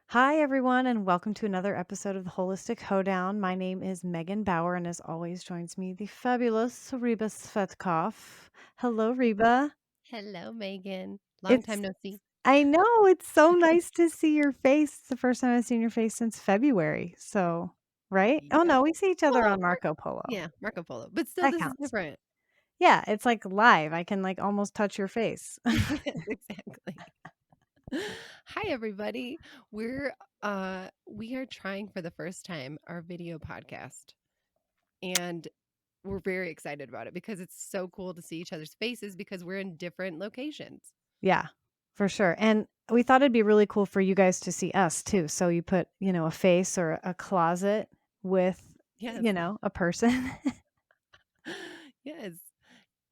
Hi, everyone, and welcome to another episode of the Holistic Hoedown. My name is Megan Bauer, and as always, joins me the fabulous Reba Tsvetkov. Hello, Reba. Hello, Megan. Long time It's, no see. I know, it's so nice to see your face. It's the first time I've seen your face since February. So, right? Oh, Yep. no, we see each other Well, on Marco Polo. yeah, Marco Polo, but still, That this is counts. different. Yeah, it's like live. I can like almost touch your face. Yes, exactly. Hi, everybody. We are trying for the first time our video podcast, and we're very excited about it because it's so cool to see each other's faces because we're in different locations. Yeah, for sure. And we thought it'd be really cool for you guys to see us too. So you put, a face or a closet with, Yes. a person. Yes.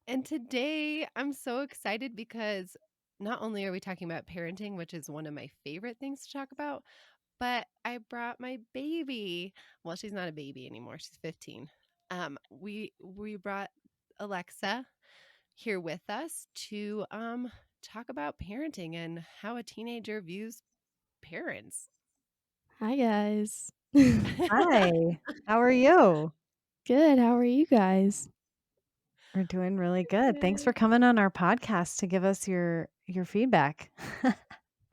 And today I'm so excited because not only are we talking about parenting, which is one of my favorite things to talk about, but I brought my baby. Well, she's not a baby anymore. She's 15. We brought Alexa here with us to talk about parenting and how a teenager views parents. Hi guys. Hi. How are you? Good. How are you guys? We're doing really good. Thanks for Good. coming on our podcast to give us your feedback.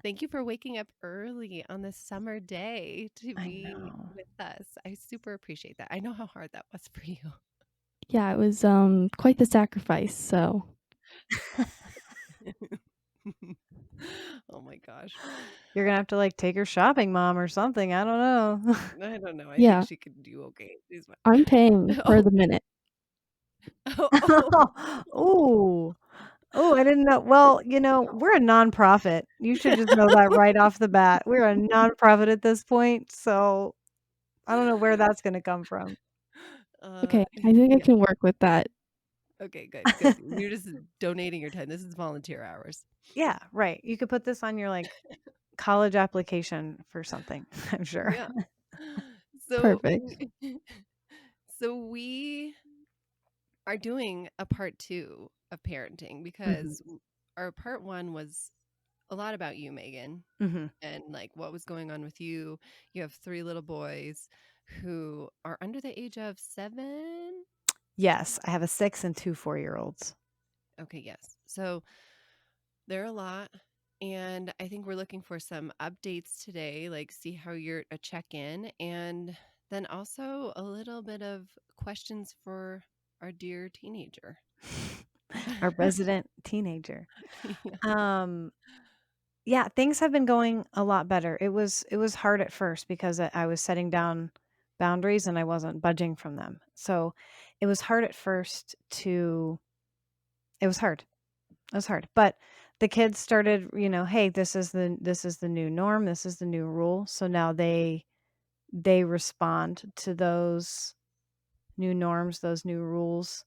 Thank you for waking up early on this summer day to I be know. with us. I super appreciate that. I know how hard that was for you. Yeah, it was quite the sacrifice. So, Oh my gosh. You're gonna have to like take her shopping, mom, or something. I don't know. I don't know. I think yeah, she could do okay. She's I'm paying fine. per Oh, the minute. oh, Oh. Oh, I didn't know. Well, we're a nonprofit. You should just know that right off the bat. We're a nonprofit at this point, so I don't know where that's gonna come from. Okay, I think I yeah. can work with that. Okay, good, good. You're just donating your time. This is volunteer hours. Yeah, right. You could put this on your, like, college application for something, I'm sure. Yeah. So Perfect. we, so we are doing a part two of parenting Mhm, because our part one was a lot about you, Megan, mhm. and like what was going on with you. You have three little boys who are under the age of 7. Yes, I have a 6 and 2 4-year-olds. Okay, yes. So they're a lot. And I think we're looking for some updates today, like see how you're a check in, and then also a little bit of questions for our dear teenager. Our resident teenager. Yeah. Um, yeah, things have been going a lot better. It was hard at first because I was setting down boundaries and I wasn't budging from them. So, it was hard at first to it was hard. It was hard. But the kids started, hey, this is the new norm, this is the new rule. So now they respond to those new norms, those new rules.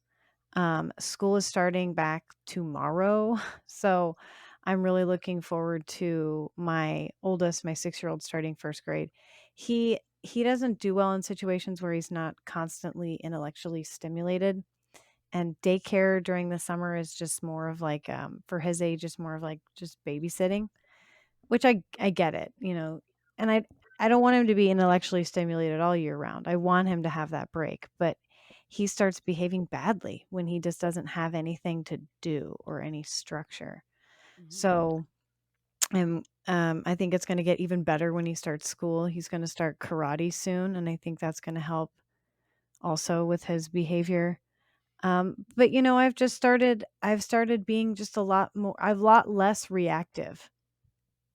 School is starting back tomorrow. So I'm really looking forward to my oldest, my 6-year-old starting first grade. He doesn't do well in situations where he's not constantly intellectually stimulated. And daycare during the summer is just more of like, for his age, just more of like just babysitting, which I get it, and I don't want him to be intellectually stimulated all year round. I want him to have that break, but he starts behaving badly when he just doesn't have anything to do or any structure. Mhm. So, I think it's going to get even better when he starts school. He's going to start karate soon, and I think that's going to help also with his behavior. But I've started being just a lot less reactive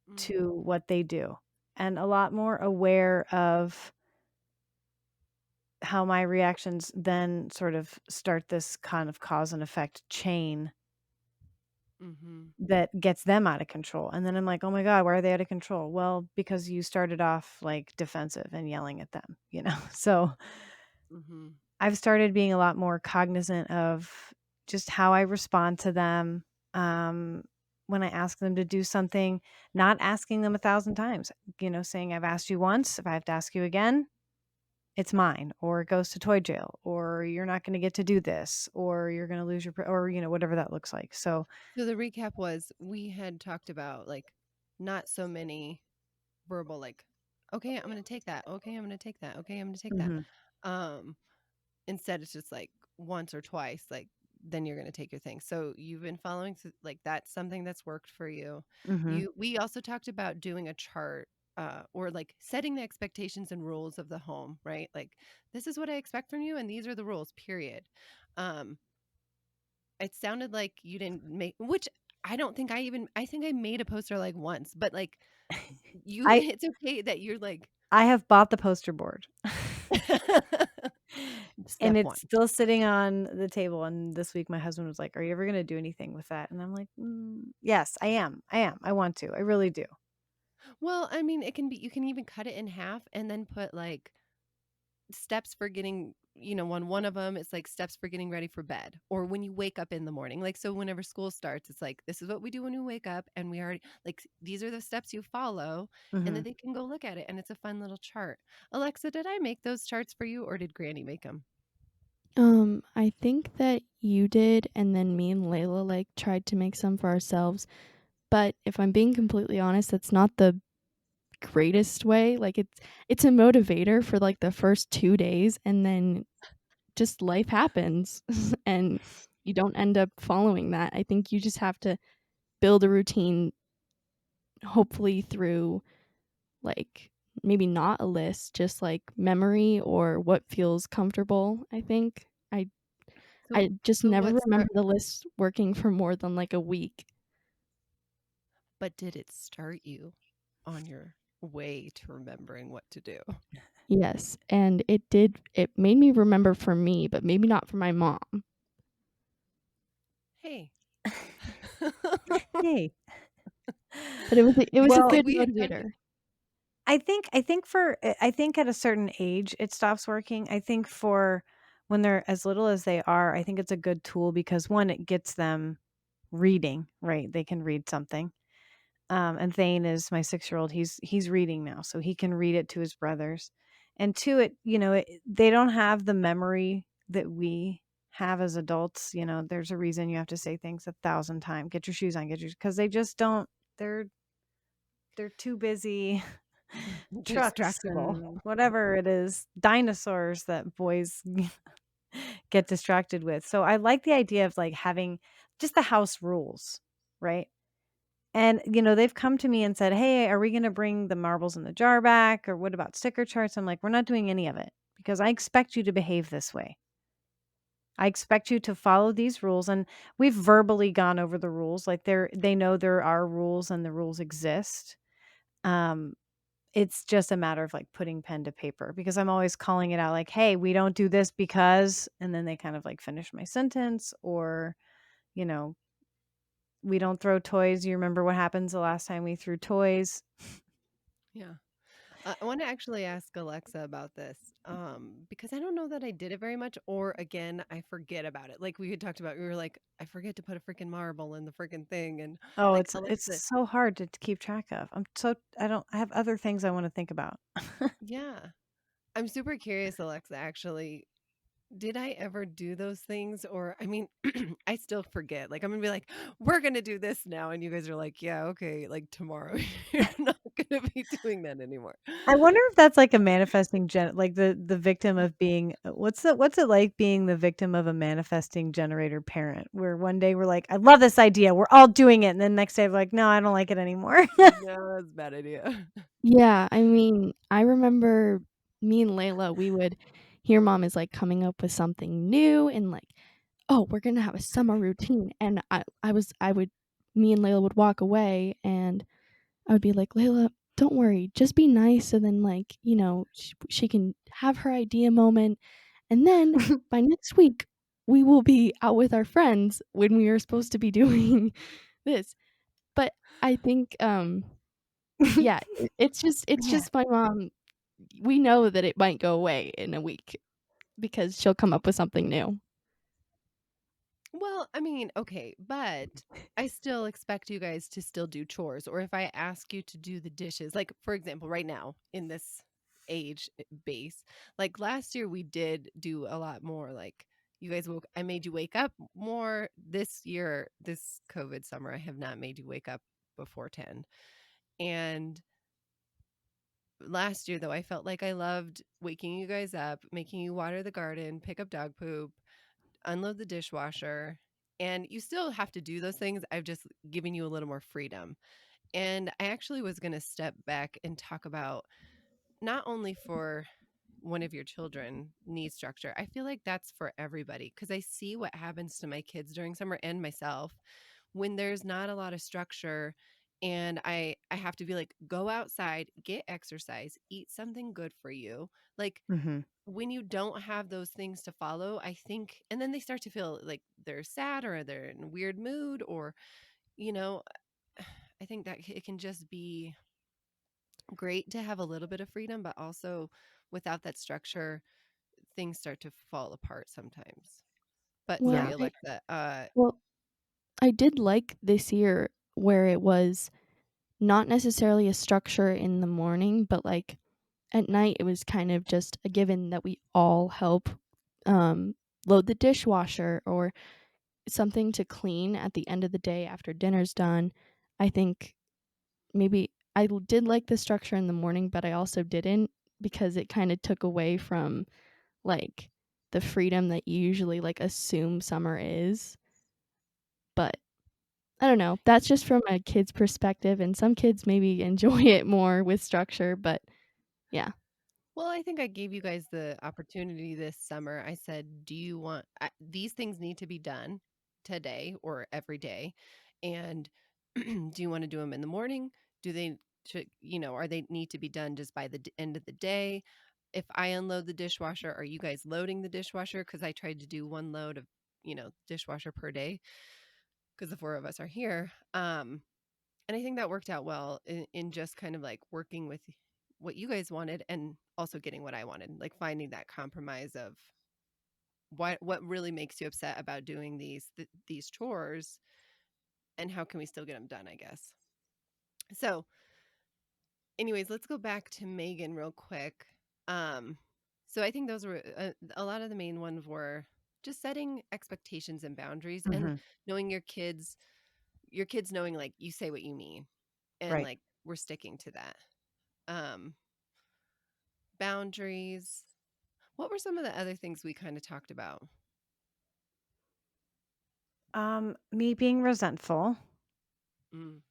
Mhm. to what they do and a lot more aware of how my reactions then sort of start this kind of cause and effect chain Mhm. that gets them out of control. And then I'm like, oh my God, why are they out of control? Well, because you started off like defensive and yelling at them. So Mhm. I've started being a lot more cognizant of just how I respond to them. Um, when I ask them to do something, not asking them 1,000 times, saying, I've asked you once. If I have to ask you again, it's mine, or it goes to toy jail, or you're not going to get to do this, or you're going to lose or, whatever that looks like. So, So the recap was we had talked about like not so many verbal, like, okay, I'm gonna take that. Okay, I'm gonna take that. Okay, I'm gonna take that. Mhm. Um, Instead, it's just like once or twice, like then you're gonna take your thing. So you've been following like that's something that's worked for you. Mhm. We also talked about doing a chart, or like setting the expectations and rules of the home, right? Like this is what I expect from you, and these are the rules. Period. Um, it sounded like you didn't make, which I don't think I think I made a poster like once, but like you, I it's okay that you're like I have bought the poster board. And step it's one. still sitting on the table, and this week my husband was like, "Are you ever gonna do anything with that?" And I'm like, yes, I am. I am. I want to. I really do." Well, I mean, it can be, you can even cut it in half and then put like steps for getting, on one of them, it's like steps for getting ready for bed or when you wake up in the morning. Like, so whenever school starts, it's like, this is what we do when we wake up. And we already, like, these are the steps you follow. And then Mhm. they can go look at it. And it's a fun little chart. Alexa, did I make those charts for you or did Granny make them? I think that you did, and then me and Layla like tried to make some for ourselves. But if I'm being completely honest, that's not the greatest way. Like it's a motivator for like the first 2 days, and then just life happens and you don't end up following that. I think you just have to build a routine, hopefully through like maybe not a list, just like memory or what feels comfortable, I think. So, I just so never what remember start, the list working for more than like a week. but did it start you on your way to remembering what to do? Yes, and it made me remember for me, but maybe not for my mom. Hey. Hey. But it was a Well, good We had talked. motivator. I think at a certain age it stops working. I think for when they're as little as they are, I think it's a good tool because one, it gets them reading, right? They can read something. And Thane is my 6-year-old. He's reading now, so he can read it to his brothers. And two, they don't have the memory that we have as adults. There's a reason you have to say things 1,000 times. Get your shoes on, because they just don't. They're they're too busy. Trucks Distractible. and whatever it is, dinosaurs that boys get distracted with. So I like the idea of like having just the house rules, right? And they've come to me and said, "Hey, are we going to bring the marbles in the jar back, or what about sticker charts?" I'm like, "We're not doing any of it because I expect you to behave this way. I expect you to follow these rules." And we've verbally gone over the rules, like they know there are rules and the rules exist. Um It's just a matter of, like, putting pen to paper because I'm always calling it out like, "Hey, we don't do this because," and then they kind of, like, finish my sentence or, you know, "We don't throw toys. You remember what happens the last time we threw toys?" Yeah. I want to actually ask Alexa about this, because I don't know that I did it very much, or again, I forget about it. Like we had talked about, we were like, I forget to put a freaking marble in the freaking thing, and Oh, like it's Alexa, so hard to keep track of. I have other things I wanna think about. yeah, I'm super curious, Alexa. Actually, did I ever do those things, or I mean, I still forget. Like I'm gonna be like, we're gonna do this now, and you guys are like, yeah, okay, like tomorrow, you're not gonna be doing that anymore. I wonder if that's like a manifesting like the victim of being what's it like being the victim of a manifesting generator parent, where one day we're like, "I love this idea. We're all doing it." And then next day we're like, "No, I don't like it anymore." No, that's a bad idea. Yeah, I mean, I remember me and Layla, we would hear mom is like coming up with something new and like, oh, we're gonna have a summer routine. And I would, me and Layla would walk away and I would be like, Layla, don't worry, just be nice. So then, like, she can have her idea moment. And then by next week, we will be out with our friends when we are supposed to be doing this. But I think, yeah, it's Yeah. just my mom. We know that it might go away in a week because she'll come up with something new. Well, I mean, okay, but I still expect you guys to still do chores. Or if I ask you to do the dishes, like for example, right now in this age base, like last year we did do a lot more. Like you guys woke, I made you wake up more. This year, this COVID summer, I have not made you wake up before 10. And last year though, I felt like I loved waking you guys up, making you water the garden, pick up dog poop, unload the dishwasher, and you still have to do those things. I've just given you a little more freedom. And I actually was going to step back and talk about not only for one of your children need structure. I feel like that's for everybody because I see what happens to my kids during summer and myself when there's not a lot of structure, and I have to be like, go outside, get exercise, eat something good for you. Like Mhm. when you don't have those things to follow, I think, and then they start to feel like they're sad or they're in a weird mood, or you know, I think that it can just be great to have a little bit of freedom, but also without that structure, things start to fall apart sometimes. But sorry, Well, Yeah. I Alexa. well, I did like this year where it was not necessarily a structure in the morning, but like at night it was kind of just a given that we all help um load the dishwasher or something to clean at the end of the day after dinner's done. I think maybe did like the structure in the morning, but I also didn't because it kind of took away from like the freedom that you usually like assume summer is. But I don't know. That's just from a kid's perspective, and some kids maybe enjoy it more with structure, but yeah. Well, I think I gave you guys the opportunity this summer. I said, "Do you want these things need to be done today or every day? And do you want to do them in the morning? Do they should, are they need to be done just by the end of the day? If I unload the dishwasher, are you guys loading the dishwasher? Because I tried to do one load of, dishwasher per day because the four of us are here. And I think that worked out well in just kind of like working with what you guys wanted and also getting what I wanted, like finding that compromise of what really makes you upset about doing these chores and how can we still get them done, I guess. So, anyways, let's go back to Megan real quick. Um, so I think those were a lot of the main ones were just setting expectations and boundaries and Mhm. knowing your kids knowing like you say what you mean and Right. like we're sticking to that. Um, boundaries. What were some of the other things we kind of talked about? Me being resentful, Mm,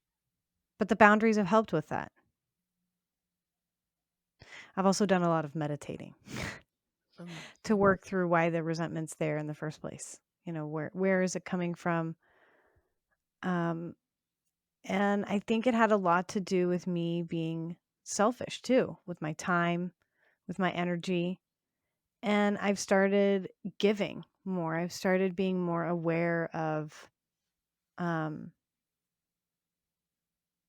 but the boundaries have helped with that. I've also done a lot of meditating to mhm, work through why the resentment's there in the first place. Where is it coming from? Um, and I think it had a lot to do with me being selfish too, with my time, with my energy. And I've started giving more. I've started being more aware of um,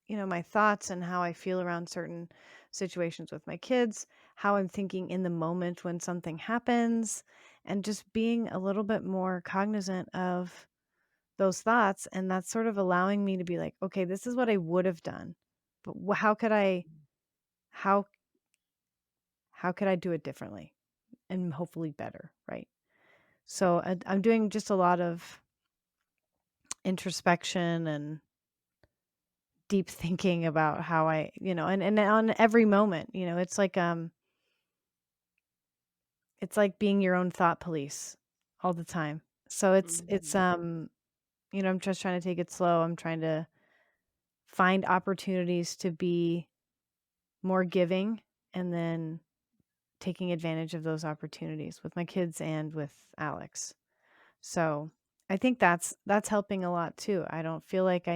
my thoughts and how I feel around certain situations with my kids, how I'm thinking in the moment when something happens, and just being a little bit more cognizant of those thoughts. And that's sort of allowing me to be like, okay, this is what I would have done, but how how could I do it differently and hopefully better, right? So I'm doing just a lot of introspection and deep thinking about how and on every moment, it's like being your own thought police all the time. So mhm, I'm just trying to take it slow. I'm trying to find opportunities to be more giving and then taking advantage of those opportunities with my kids and with Alex. So, I think that's helping a lot too. I don't feel like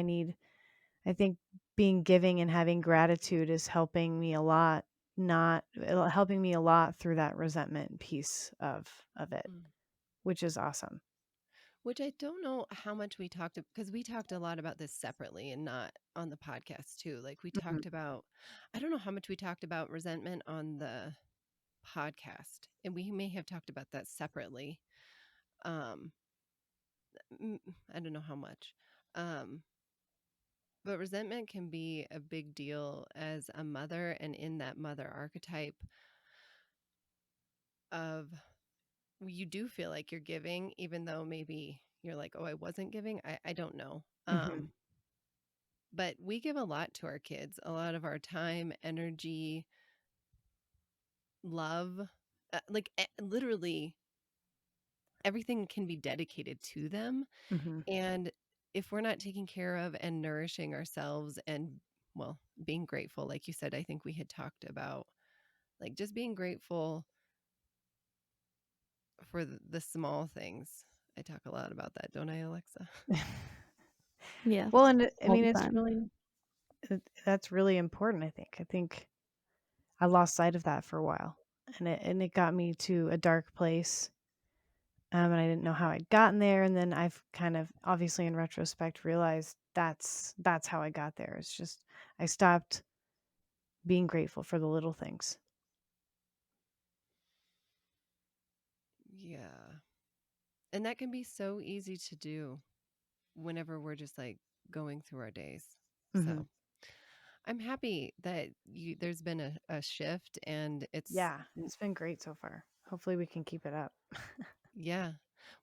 I think being giving and having gratitude is helping me a lot, not helping me a lot through that resentment piece of it, mm. which is awesome. Which I don't know how much we talked because we talked a lot about this separately and not on the podcast too. Like we Mhm. talked about, I don't know how much we talked about resentment on the podcast, and we may have talked about that separately. Um, I don't know how much. Um, but resentment can be a big deal as a mother, and in that mother archetype of you do feel like you're giving, even though maybe you're like, oh, I wasn't giving. I don't know. Mhm. But we give a lot to our kids, a lot of our time, energy, love, literally everything can be dedicated to them. Mhm. And if we're not taking care of and nourishing ourselves and, well, being grateful, like you said, I think we had talked about like just being grateful for the small things. I talk a lot about that, don't I, Alexa? Yeah, Well, and I all mean, the it's time. really that's really important, I think. I think I lost sight of that for a while, and it got me to a dark place, and I didn't know how I'd gotten there, and then I've kind of, obviously in retrospect, realized that's how I got there. It's just I stopped being grateful for the little things. Yeah. And that can be so easy to do whenever we're just like going through our days. Mhm. So I'm happy that there's been a shift and it's, Yeah, it's been great so far. Hopefully we can keep it up. yeah.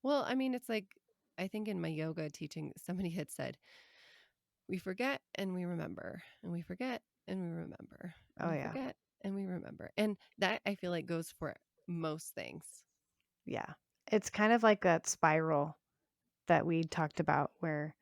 Well, I mean, it's like, I think in my yoga teaching, somebody had said, we forget and we remember, and we forget and we remember, and Oh we yeah. forget and we remember. And that I feel like goes for most things. Yeah. It's kind of like that spiral that we talked about where,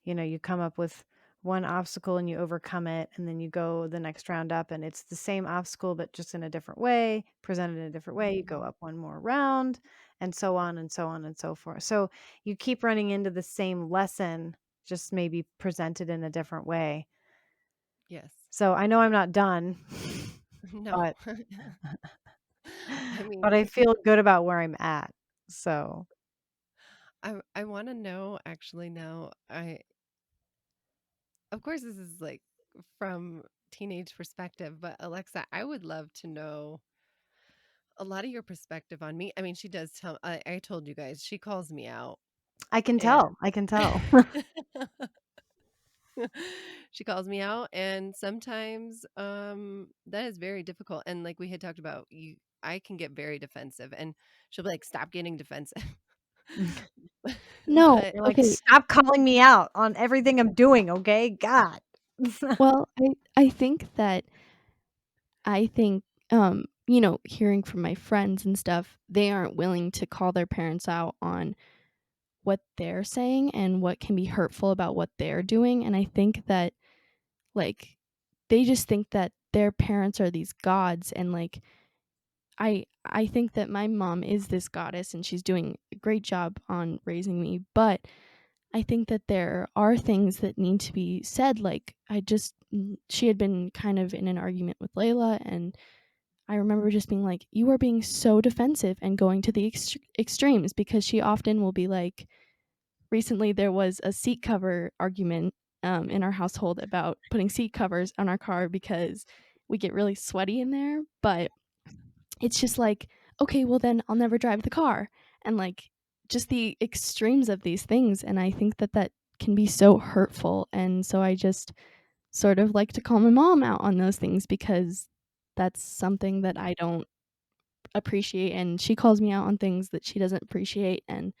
you come up with one obstacle and you overcome it, and then you go the next round up and it's the same obstacle but just in a different way, presented in a different way. You go Mhm. up one more round and so on and so on and so forth. So you keep running into the same lesson, just maybe presented in a different way. Yes. So I know I'm not done, No. but I but mean, I feel good about where I'm at. So I want to know actually now. I Of course this is like from teenage perspective, but Alexa, I would love to know a lot of your perspective on me. I mean, she does tell I told you guys, she calls me out I can and tell. I can tell. she calls me out and sometimes that is very difficult and like we had talked about, you I can get very defensive and she'll be like stop getting defensive. No, But You're like, okay. "Stop calling me out on everything I'm doing, okay? God." Well, I think that I think, hearing from my friends and stuff, they aren't willing to call their parents out on what they're saying and what can be hurtful about what they're doing, and I think that, like, they just think that their parents are these gods, and, like, I think that my mom is this goddess, and she's doing a great job on raising me, but I think that there are things that need to be said, like, she had been kind of in an argument with Layla, and I remember just being like, "You are being so defensive and going to the extremes," because she often will be like, recently there was a seat cover argument in our household about putting seat covers on our car because we get really sweaty in there. But it's just like, okay, well, then I'll never drive the car. And like, just the extremes of these things. And I think that that can be so hurtful. And so I just sort of like to call my mom out on those things because that's something that I don't appreciate, and she calls me out on things that she doesn't appreciate, and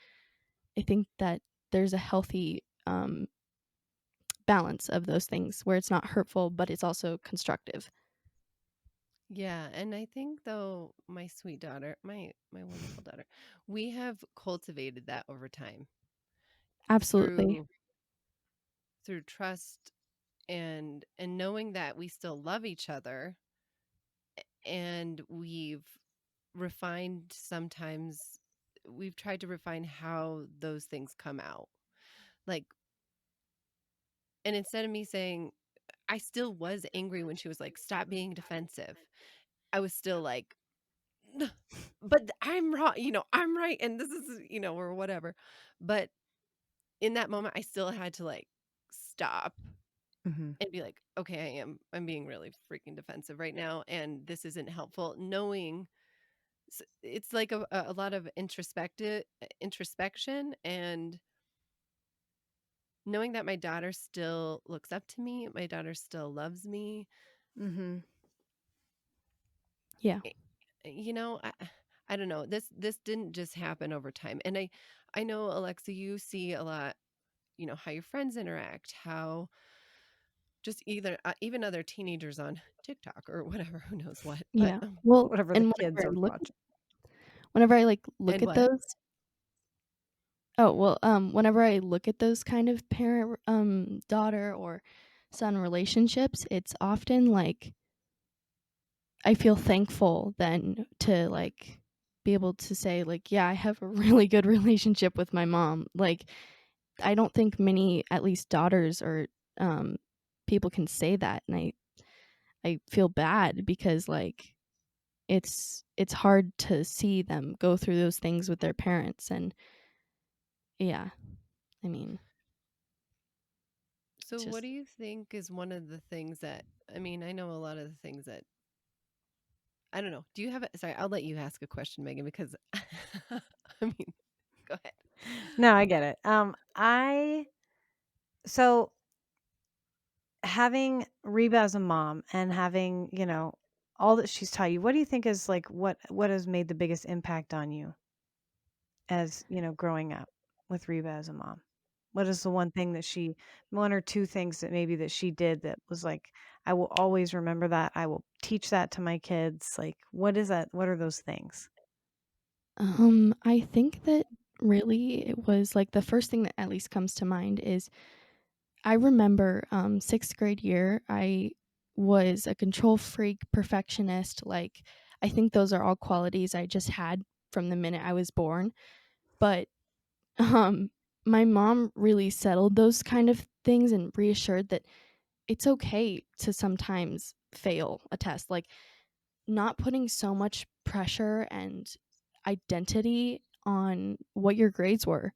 I think that there's a healthy balance of those things where it's not hurtful but it's also constructive. yeah, and I think though my sweet daughter, my wonderful daughter, we have cultivated that over time Absolutely. through trust and knowing that we still love each other and refined sometimes we've tried to refine how those things come out. Like, and instead of me saying I still was angry when she was like stop being defensive. I was still like but I'm wrong, I'm right and this is, or whatever. But in that moment I still had to like stop Mhm. and be like, okay, I'm being really freaking defensive right now and this isn't helpful. Knowing it's like a lot of introspection and knowing that my daughter still looks up to me, my daughter still loves me. Mhm. Yeah. eh, I don't know. This didn't just happen over time. And I know Alexa, you see a lot, how your friends interact, how just either even other teenagers on TikTok or whatever, who knows what. But Yeah. Well, Whatever the and kids are watching. whenever I, like, look and at what? those oh, well, whenever I look at those kind of parent daughter or son relationships, it's often, like, I feel thankful then to, like, be able to say, like, "Yeah, I have a really good relationship with my mom." Like, I don't think many, at least daughters or, um, people can say that, and I feel bad because, like, it's hard to see them go through those things with their parents, and yeah, I mean, So what just do you think is one of the things that, I mean, I know a lot of the things that, I don't know. Do you have a, sorry, I'll let you ask a question, Megan, because I mean, go ahead. No, I get it. I so having Reba as a mom and having, all that she's taught you, what do you think is like what has made the biggest impact on you as, growing up with Reba as a mom? What is the one or two things that maybe that she did that was like, I will always remember that. I will teach that to my kids. Like, what is that? What are those things? I think that really it was, like, the first thing that at least comes to mind is I remember, 6th grade year, I was a control freak, perfectionist, like, I think those are all qualities I just had from the minute I was born, but, um, my mom really settled those kind of things and reassured that it's okay to sometimes fail a test, like, not putting so much pressure and identity on what your grades were,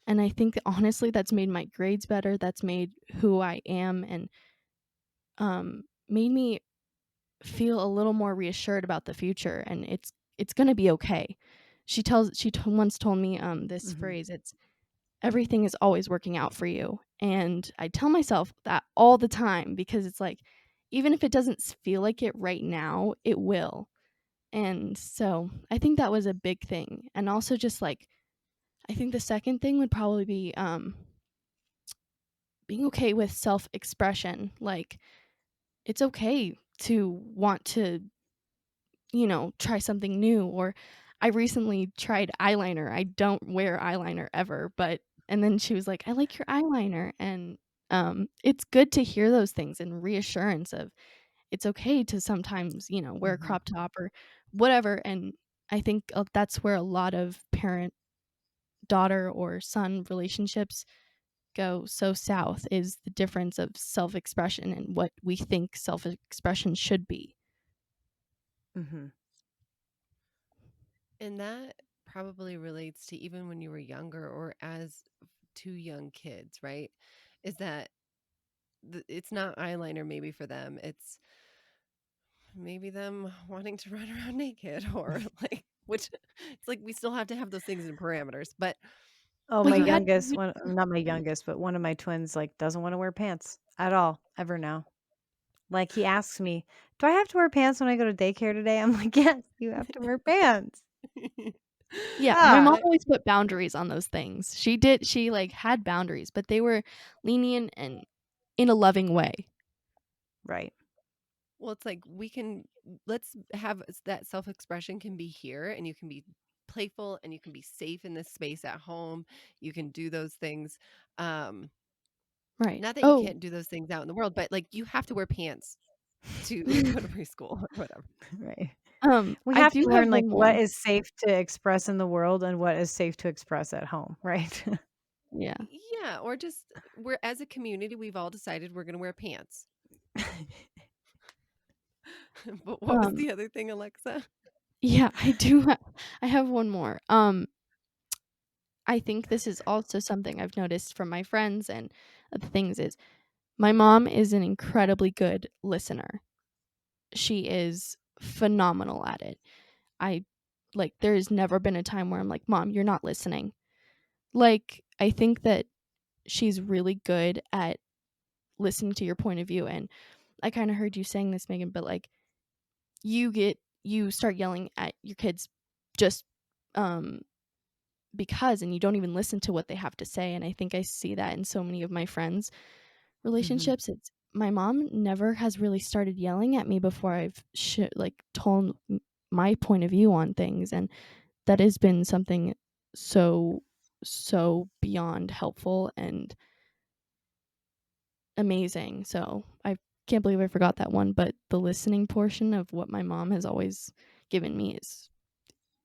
and I think honestly that's made my grades better, that's made who I am, and made me feel a little more reassured about the future, and it's gonna be okay. Once told me this Mhm. phrase. It's everything is always working out for you, and I tell myself that all the time because it's like even if it doesn't feel like it right now, it will. And so I think that was a big thing, and also just like I think the second thing would probably be being okay with self expression. Like it's okay to want to try something new. Or I recently tried eyeliner. I don't wear eyeliner ever, but and then she was like, "I like your eyeliner." And it's good to hear those things and reassurance of it's okay to sometimes, wear a Mhm. crop top or whatever. And I think that's where a lot of parent daughter or son relationships go so south is the difference of self-expression and what we think self-expression should be. Mhm. And that probably relates to even when you were younger or as two young kids, right? Is that it's not eyeliner maybe for them. It's maybe them wanting to run around naked or like, which it's like we still have to have those things in parameters. But Oh, Well, my you got youngest you one not my youngest, but one of my twins, like, doesn't wanna wear pants at all, ever now. Like, he asks me, "Do I have to wear pants when I go to daycare today?" I'm like, "Yes, you have to wear pants." Yeah, my mom God. always put boundaries on those things. She, like, had boundaries, but they were lenient and in a loving way. Right. well, it's like we can let's have that self-expression can be here and you can be playful and you can be safe in this space at home. You can do those things. Um, Right. not that you Oh, can't do those things out in the world, but like you have to wear pants to go to preschool or whatever. Right. We I have do to have learn, like, one more. what is safe to express in the world and what is safe to express at home, right? Yeah. Yeah, or just we're as a community, we've all decided we're going to wear pants. But what was Um, the other thing, Alexa? yeah, I have one more. I think this is also something I've noticed from my friends and other things is my mom is an incredibly good listener. She is phenomenal at it. I like there's never been a time where I'm like, "Mom, you're not listening." Like, I think that she's really good at listening to your point of view, and I kinda heard you saying this, Megan, but, like, you start yelling at your kids just, um, because and you don't even listen to what they have to say, and I think I see that in so many of my friends' Mhm. relationships. my mom never has really started yelling at me before I've like told my point of view on things, and that has been something so so beyond helpful and amazing. So I can't believe I forgot that one, but the listening portion of what my mom has always given me is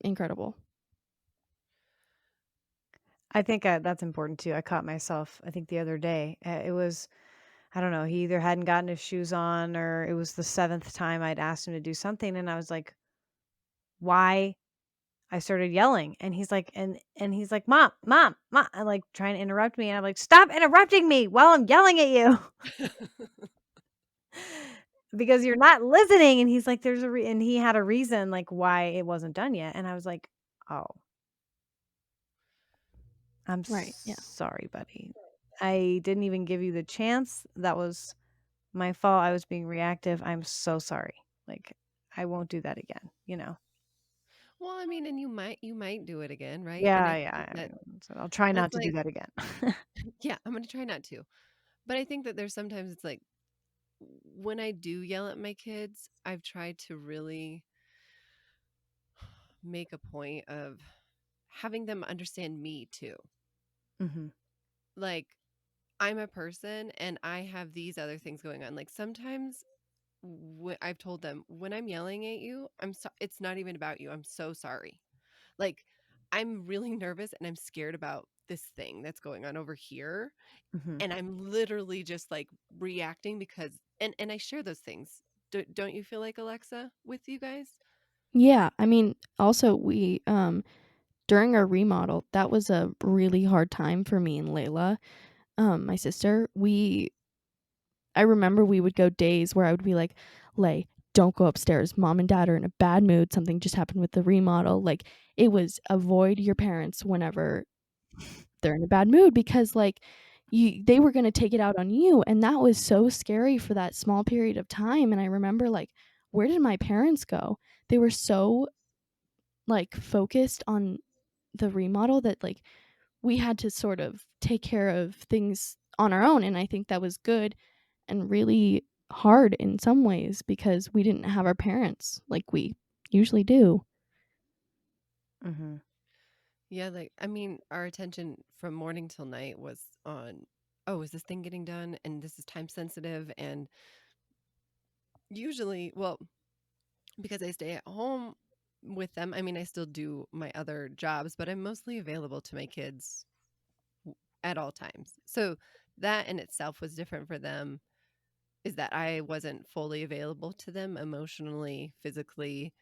incredible. I think, that's important too. I caught myself, I think the other day, it was I don't know, he either hadn't gotten his shoes on or it was the 7th time I'd asked him to do something, and I was like, "Why?" I started yelling, and he's like, "Mom, mom, mom," and, like, trying to interrupt me, and I'm like, "Stop interrupting me while I'm yelling at you because you're not listening," and he's like, "There's a re," and he had a reason, like, why it wasn't done yet, and I was like, "Oh, I'm Right. Yeah. sorry, buddy. I didn't even give you the chance. That was my fault. I was being reactive. I'm so sorry. Like, I won't do that again, you know?" Well, I mean, and you might do it again, right? And Yeah, I yeah, think that so I'll try not it's to do like, that again. yeah, I'm gonna try not to. But I think that there's sometimes it's like when I do yell at my kids, I've tried to really make a point of having them understand me too. Mhm, Like, I'm a person and I have these other things going on. Like sometimes I've told them when I'm yelling at you, it's not even about you. I'm so sorry. Like I'm really nervous and I'm scared about this thing that's going on over here, mhm, and I'm literally just like reacting because and I share those things. Don't you feel like Alexa with you guys? Yeah. I mean, also we during our remodel, that was a really hard time for me and Layla, my sister. I remember we would go days where I would be like, "Lay, don't go upstairs. Mom and dad are in a bad mood. Something just happened with the remodel." Like it was avoid your parents whenever they're in a bad mood because like they were going to take it out on you, and that was so scary for that small period of time. And I remember like, where did my parents go? They were so like focused on the remodel that like we had to sort of take care of things on our own, and I think that was good and really hard in some ways because we didn't have our parents like we usually do. mhm, Yeah, like I mean, our attention from morning till night was on, oh, is this thing getting done? And this is time sensitive. And usually, well, because I stay at home with them, I mean, I still do my other jobs, but I'm mostly available to my kids at all times. So that in itself was different for them, is that I wasn't fully available to them emotionally, physically,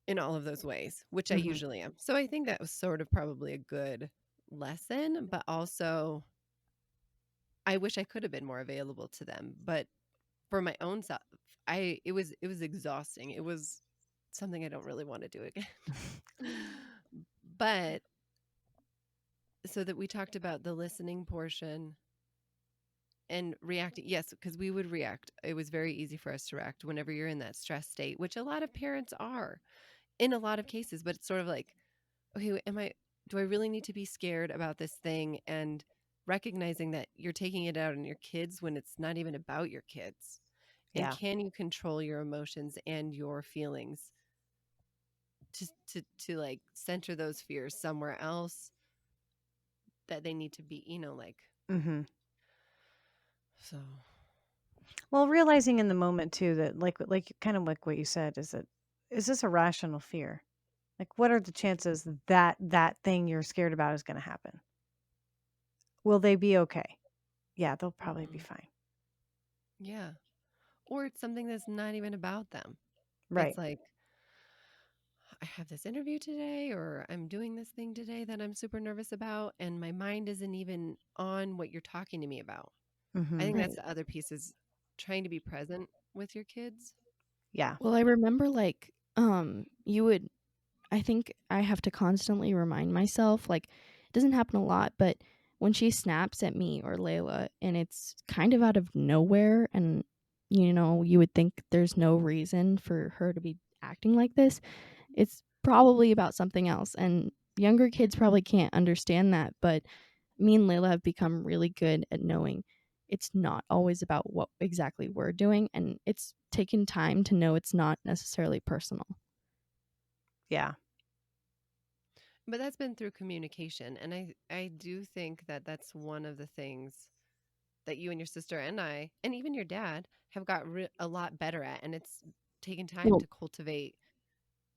in all of those ways, which I mhm, usually am. So I think that was sort of probably a good lesson, but also I wish I could have been more available to them. But for my own self, it was exhausting. It was something I don't really want to do again. But so that we talked about the listening portion and reacting. Yes, because we would react. It was very easy for us to react whenever you're in that stress state, which a lot of parents are in a lot of cases, but it's sort of like, okay, do I really need to be scared about this thing? And recognizing that you're taking it out on your kids when it's not even about your kids. And yeah, can you control your emotions and your feelings to like center those fears somewhere else that they need to be, like mhm. so. Well, realizing in the moment too that kind of like what you said is that is this a rational fear? Like, what are the chances that that thing you're scared about is gonna happen? Will they be okay? Yeah, they'll probably be Mhm. fine. Yeah. Or it's something that's not even about them. It's Right. like, I have this interview today, or I'm doing this thing today that I'm super nervous about, and my mind isn't even on what you're talking to me about. I Mhm. think that's Right. the other piece is trying to be present with your kids. Yeah. Well, I remember like you would I think I have to constantly remind myself, like, it doesn't happen a lot, but when she snaps at me or Layla and it's kind of out of nowhere and, you would think there's no reason for her to be acting like this, it's probably about something else. And younger kids probably can't understand that, but me and Layla have become really good at knowing it's not always about what exactly we're doing, and it's taken time to know it's not necessarily personal. Yeah. But that's been through communication, and I do think that that's one of the things that you and your sister and I, and even your dad, have got a lot better at, and it's taken time Well, to cultivate.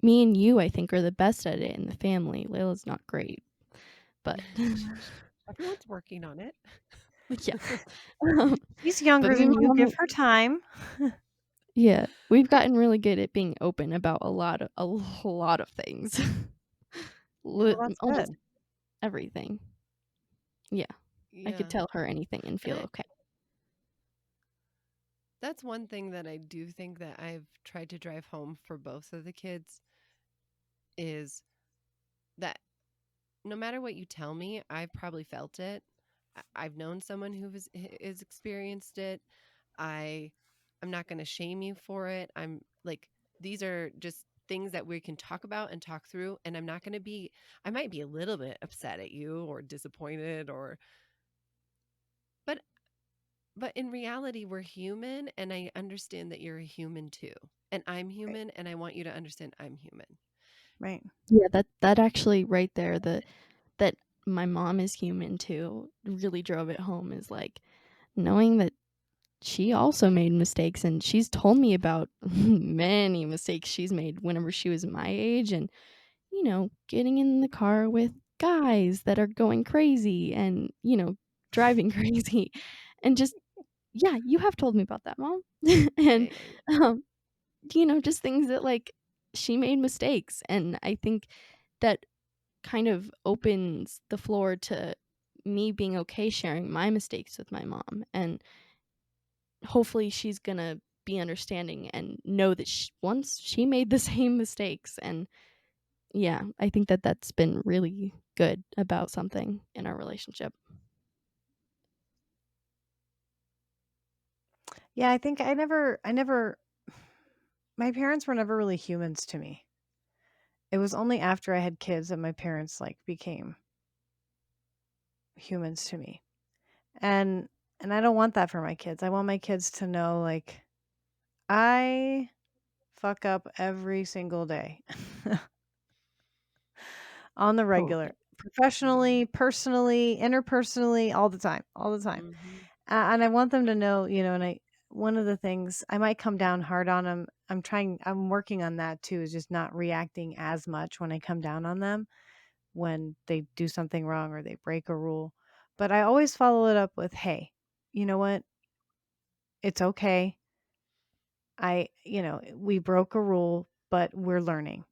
me and you, I think, are the best at it in the family. Layla's not great, but Everyone's working on it. yeah. Um, She's but younger me and than my you, mom, give her time. yeah, we've gotten really good at being open about a lot of things. Well, that's Almost good. everything. Yeah, I could Yeah. tell her anything and And feel okay. that's one thing that I do think that I've tried to drive home for both of the kids is that no matter what you tell me, I've probably felt it. I've known someone who has experienced it. I I'm not going to shame you for it. I'm like, these are just things that we can talk about and talk through, and I'm not going to be I might be a little bit upset at you or disappointed, or but in reality we're human, and I understand that you're a human too. And I'm Right. human, and I want you to understand I'm human. Yeah, that actually right there, that my mom is human too, really drove it home, is like knowing that she also made mistakes, and she's told me about many mistakes she's made whenever she was my age, and getting in the car with guys that are going crazy and, driving crazy, and just yeah, you have told me about that, mom. Yeah, And yeah, yeah. um just things that, like, she made mistakes, and I think that kind of opens the floor to me being okay sharing my mistakes with my mom, and hopefully she's gonna be understanding and know that once she made the same mistakes. And yeah, I think that that's been really good about something in our relationship. Yeah, I think I never my parents were never really humans to me. It was only after I had kids that my parents, like, became humans to me. And I don't want that for my kids. I want my kids to know, like, I fuck up every single day on the regular, Totally. Mhm. professionally, personally, interpersonally, all the time, all the time. Mhm. And I want them to know, and one of the things I might come down hard on them. I'm working on that too, is just not reacting as much when I come down on them when they do something wrong or they break a rule. But I always follow it up with, hey, you know what? It's okay. We broke a rule, but we're learning.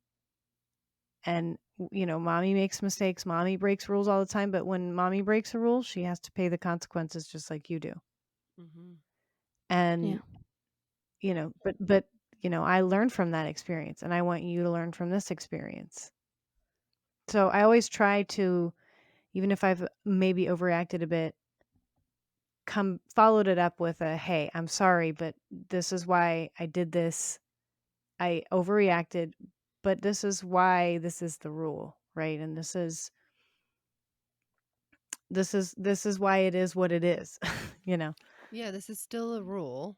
And, mommy makes mistakes. Mommy breaks rules all the time. But when mommy breaks a rule, she has to pay the consequences just like you do. Mhm. Yeah. And, but I learned from that experience and I want you to learn from this experience. So I always try to, even if I've maybe overreacted a bit, come followed it up with a, hey, I'm sorry, but this is why I did this. I overreacted, but this is why this is the rule, right? And this is why it is what it is, you know. Yeah, this is still a rule,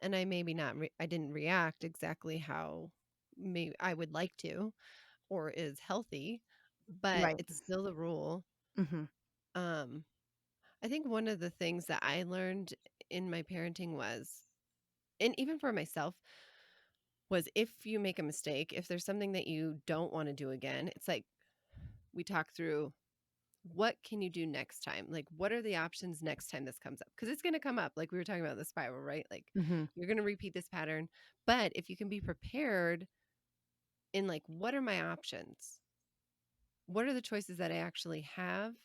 and I maybe not I didn't react exactly how maybe I would like to or is healthy, but Right. it's still a rule. Mhm. Um, I think one of the things that I learned in my parenting was, and even for myself, was if you make a mistake, if there's something that you don't want to do again, it's like we talk through, what can you do next time? Like, what are the options next time this comes up? Because it's going to come up. Like we were talking about the spiral, right? Like Mhm. you're going to repeat this pattern. But if you can be prepared in, like, what are my options? What are the choices that I actually have?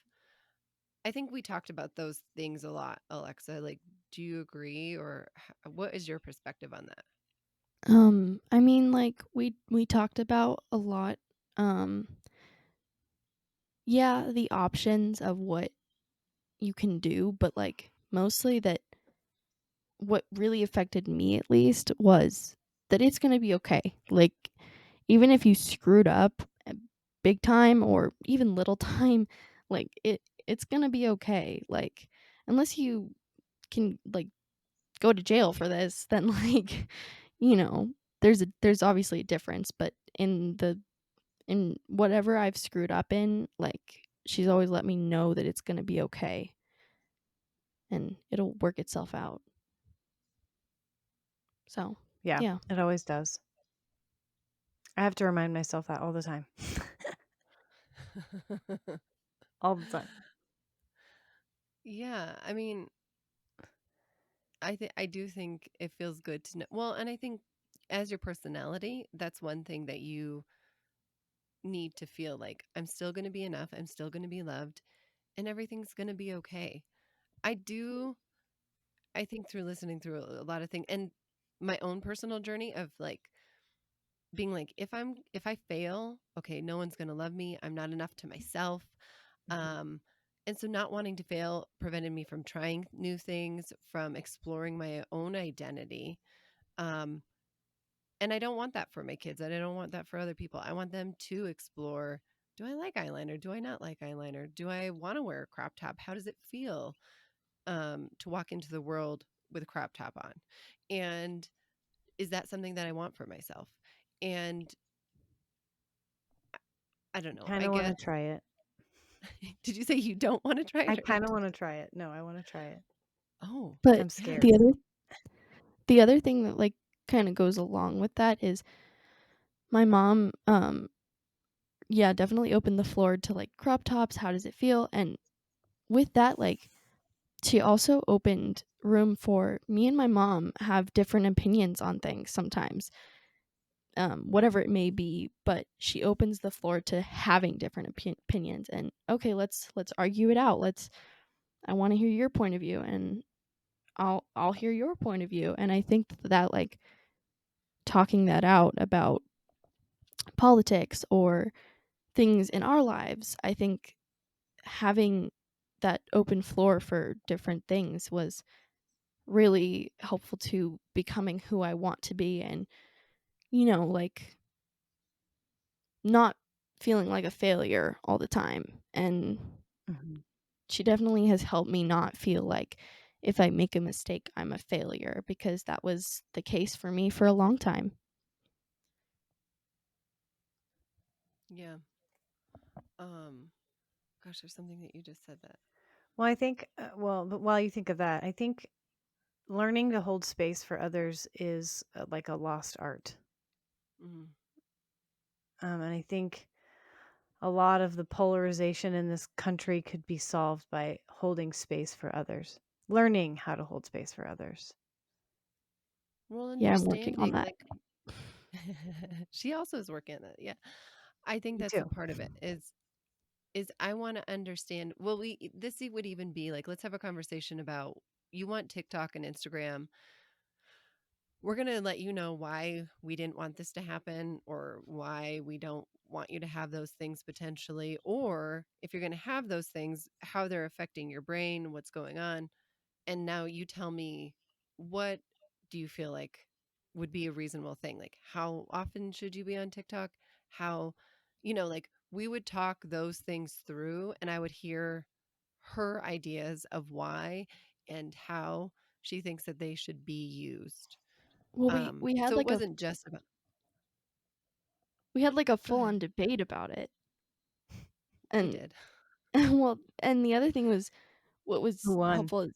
I think we talked about those things a lot, Alexa. Like, do you agree, or what is your perspective on that? I mean, like, we talked about a lot, um yeah, the options of what you can do, but, like, mostly that what really affected me, at least, was that it's gonna be okay. Like, even if you screwed up big time or even little time, like, it's gonna be okay. Like, unless you can, like, go to jail for this, then, like, you know, there's obviously a difference, but in whatever I've screwed up in, like, she's always let me know that it's gonna be okay, and it'll work itself out. So, Yeah, yeah. it always does. I have to remind myself that all the time. All the time. Yeah, I mean, I do think it feels good to know. Well, and I think as your personality, that's one thing that you need to feel like I'm still going to be enough, I'm still going to be loved, and everything's going to be okay. I do I think through listening through a lot of things and my own personal journey of like being like if I fail, okay, no one's going to love me. I'm not enough to myself. Mhm. Um and so not wanting to fail prevented me from trying new things, from exploring my own identity. Um and I don't want that for my kids, and I don't want that for other people. I want them to explore, do I like eyeliner? Do I not like eyeliner? Do I want to wear a crop top? How does it feel to walk into the world with a crop top on? And is that something that I want for myself? And I don't know. I Kinda guess wanna try it. did you say you don't want to try I it or you kinda don't? wanna try it. No, I wanna try it. Oh, But I'm yes. scared. the other thing that, like, kinda goes along with that is my mom, yeah, definitely opened the floor to, like, crop tops, how does it feel? And with that, like, she also opened room for me and my mom have different opinions on things sometimes, whatever it may be, but she opens the floor to having different opinions and, "Okay, let's argue it out. I wanna hear your point of view, and I'll hear your point of view." And I think that, like, talking that out about politics or things in our lives, I think having that open floor for different things was really helpful to becoming who I want to be and, like, not feeling like a failure all the time. And Mhm. she definitely has helped me not feel like if I make a mistake, I'm a failure because that was the case for me for a long time. Yeah. Um Gosh, there's something that you just said that. Well, I think, but while you think of that, I think learning to hold space for others is, like a lost art. Mhm. And I think a lot of the polarization in this country could be solved by holding space for others, learning how to hold space for others. Well, Yeah, I'm working on understanding that. like she also is working on it. Yeah. I think Me that's a too. part of it is I want to understand. Well, would even be like, let's have a conversation about, you want TikTok and Instagram. We're going to let you know why we didn't want this to happen, or why we don't want you to have those things potentially, or if you're going to have those things, how they're affecting your brain, what's going on. And now you tell me, what do you feel like would be a reasonable thing? Like, how often should you be on TikTok? How, like, we would talk those things through, and I would hear her ideas of why and how she thinks that they should be used. Well, we had So it like a wasn't just about, go full ahead. on debate about it. We And did. well, and the other thing was what Who was won? helpful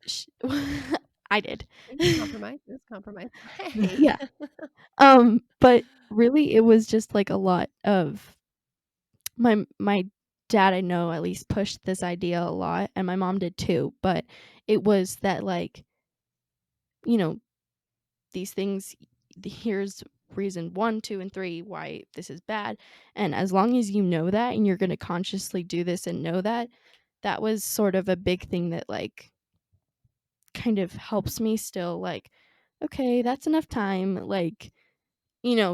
is I did. It was compromise. It was compromise. Hey. Yeah. But really it was just like a lot of my dad, I know, at least pushed this idea a lot, and my mom did too, but it was that, like, you know, these things, here's reason 1, 2, and 3 why this is bad, and as long as you know that and you're gonna consciously do this and know that, that was sort of a big thing that, like, kind of helps me still, like, "Okay, that's enough time," like,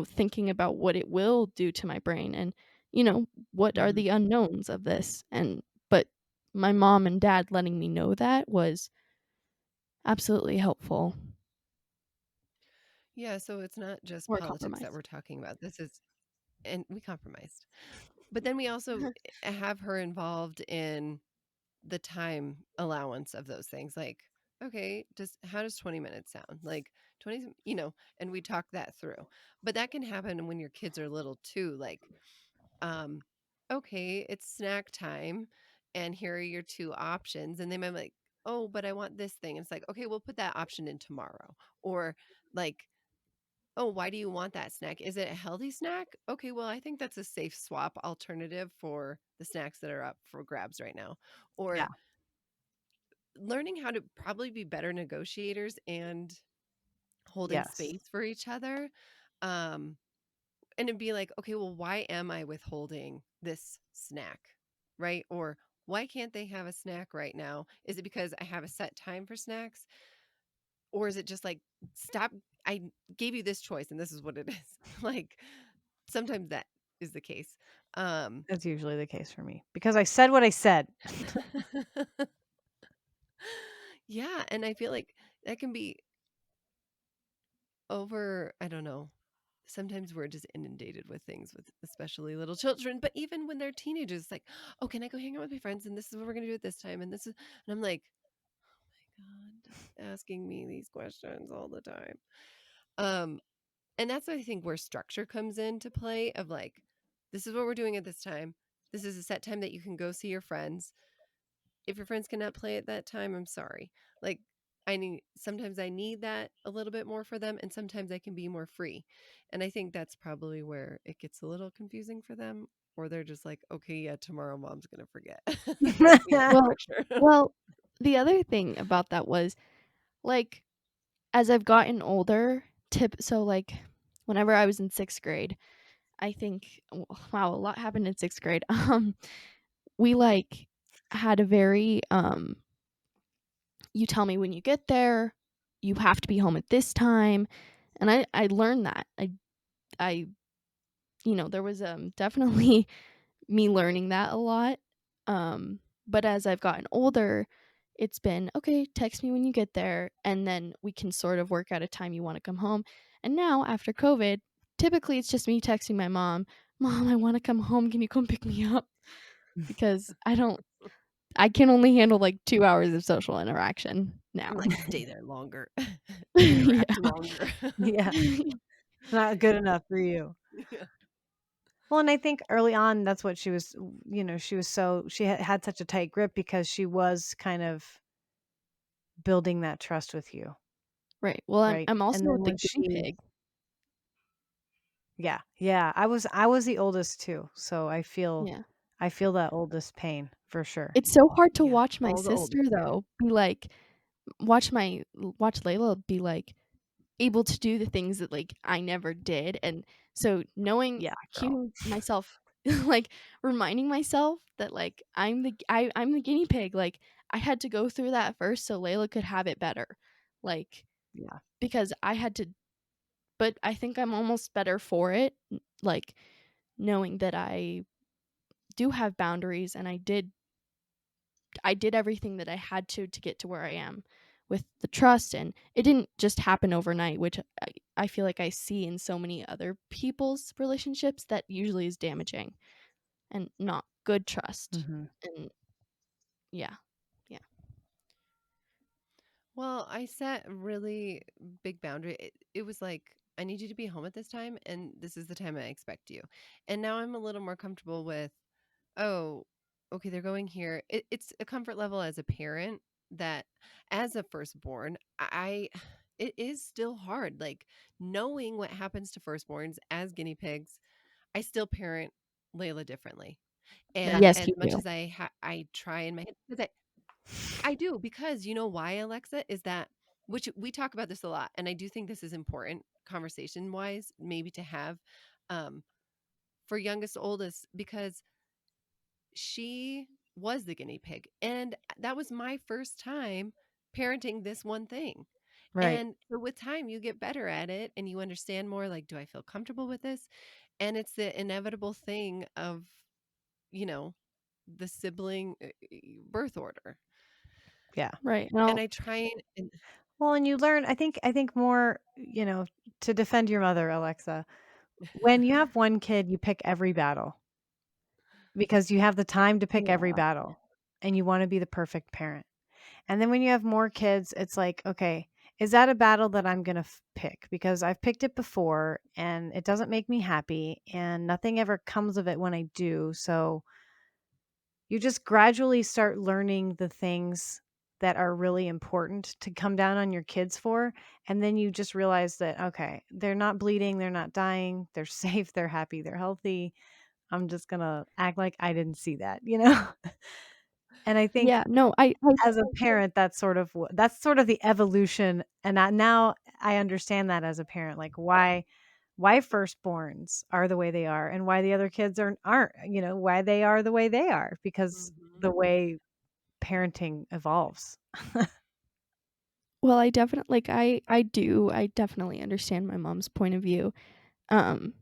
thinking about what it will do to my brain and, what are Mhm. the unknowns of this, and but my mom and dad letting me know that was absolutely helpful Yeah, so it's not just or politics that compromise. we're talking about. This is, and we compromised. But then we also have her involved in the time allowance of those things. Like, okay, how does 20 minutes sound? Like 20, and we talk that through. But that can happen when your kids are little too. Like, um, okay, it's snack time, and here are your two options. And they might be like, oh, but I want this thing. And it's like, okay, we'll put that option in tomorrow. Or like, oh, why do you want that snack? Is it a healthy snack? Okay, well, I think that's a safe swap alternative for the snacks that are up for grabs right now. Yeah. Or learning how to probably be better negotiators and holding Yes. space for each other. Um, and it'd be like, okay, well, why am I withholding this snack? Right? Or why can't they have a snack right now? Is it because I have a set time for snacks? Or is it just like, stop? I gave you this choice and this is what it is. Like, sometimes that is the case. Um, That's usually the case for me because I said what I said. yeah. And I feel like that can be I don't know. Sometimes we're just inundated with things with especially little children, but even when they're teenagers, it's like, oh, can I go hang out with my friends? And this is what we're gonna do at this time. And I'm like, oh my God, asking me these questions all the time. Um, and that's I think where structure comes into play of like, this is what we're doing at this time. This is a set time that you can go see your friends. If your friends cannot play at that time, I'm sorry. Like sometimes I need that a little bit more for them and sometimes I can be more free. And I think that's probably where it gets a little confusing for them or they're just like, "Okay, yeah, tomorrow mom's going to forget." Give me a Well structure. well, the other thing about that was, like, as I've gotten older, like, whenever I was in 6th grade, I think wow, a lot happened in 6th grade. We, like, had a very, "You tell me when you get there, you have to be home at this time," and I learned that. I there was, definitely me learning that a lot, but as I've gotten older, it's been, "Okay, text me when you get there, and then we can sort of work out a time you wanna come home," and now, after COVID, typically, it's just me texting my mom, "Mom, I wanna come home, can you come pick me up?" Because I can only handle, like, 2 hours of social interaction now. You're like, "Stay there longer. Yeah. Interact longer." Yeah, not good enough for you. Yeah. Well, and I think early on, that's what she was, she was she had such a tight grip because she was kind of building that trust with you, Right, well, right? I'm And also then the when guinea she, pig. yeah, yeah, I was the oldest too, so Yeah. I feel that oldest pain for sure. It's so hard to Yeah, watch my all the sister, oldest do. though, be like watch Layla be, like, able to do the things that, like, I never did, and so knowing Yeah, girl. cueing myself like, reminding myself that, like, I'm the guinea pig, like, I had to go through that first so Layla could have it better, like, Yeah. because I had to but I think I'm almost better for it, like, knowing that I do have boundaries and I did everything that I had to get to where I am with the trust, and it didn't just happen overnight, which I feel like I see in so many other people's relationships that usually is damaging and not good trust. Mhm. And yeah. Yeah. Well, I set a really big boundary. It was like, I need you to be home at this time, and this is the time I expect you. And now I'm a little more comfortable with, oh, okay, they're going here. It's a comfort level as a parent that, as a firstborn, it is still hard. Like knowing what happens to firstborns as guinea pigs, I still parent Layla differently. And Yes, as you much do. as I try in my head, 'cause I do because you know why, Alexa, is that which we talk about this a lot, and I do think this is important conversation wise, maybe to have um, for youngest to oldest, because she was the guinea pig, and that was my first time parenting this one thing. Right. And so with time, you get better at it, and you understand more. Like, do I feel comfortable with this? And it's the inevitable thing of you know the sibling birth order. Yeah. Right. And Well, I try and Well, and you learn, I think more, to defend your mother, Alexa, when you have one kid, you pick every battle because you have the time to pick every yeah. battle. and you want to be the perfect parent. And then when you have more kids, it's like, okay, is that a battle that I'm going to pick? Because I've picked it before and it doesn't make me happy and nothing ever comes of it when I do. So you just gradually start learning the things that are really important to come down on your kids for. And then you just realize that, okay, they're not bleeding, they're not dying, they're safe, they're happy, they're healthy. I'm just going to act like I didn't see that, you know? And I think Yeah, no, I as a parent, that's sort of the evolution, and now I understand that as a parent, like, why firstborns are the way they are and why the other kids aren't, why they are the way they are, because Mhm. the way parenting evolves. well, I definitely like, I definitely understand my mom's point of view, um,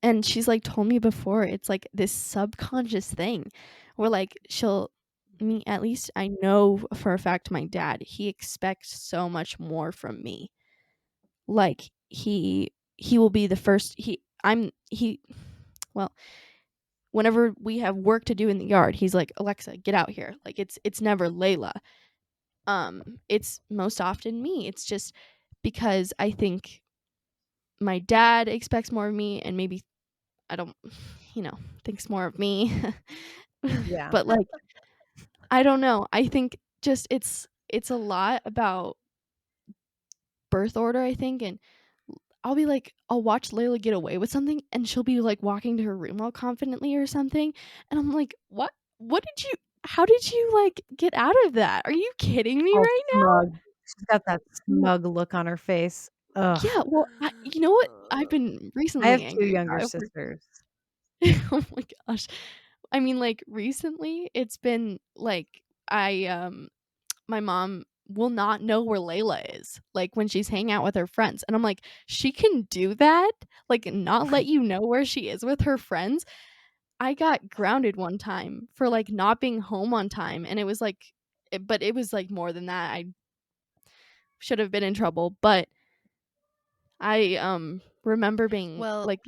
and she's, like, told me before, it's, like, this subconscious thing where, like, she'll me at least I know for a fact my dad, he expects so much more from me. Like, he will be the first he well, whenever we have work to do in the yard, he's like, "Alexa, get out here." Like, it's never Layla. It's most often me. It's just because I think my dad expects more of me and maybe I don't thinks more of me. Yeah, But, like, I don't know. I think just it's a lot about birth order, I think, and I'll watch Layla get away with something, and she'll be, like, walking to her room all confidently or something, and I'm like, "What? What did you how did you, like, get out of that? Are you kidding me all right smug. She's got that now?" smug look on her face. Ugh. Yeah, well, you know what I've been I have recently 2 angry younger about over sisters. oh my gosh. I mean, like, recently, it's been, like, my mom will not know where Layla is, like, when she's hanging out with her friends, and I'm like, "She can do that? Like, not let you know where she is with her friends?" I got grounded one time for, like, not being home on time, and it was, like but it was, like, more than that. I should have been in trouble, but I, remember being Well, like,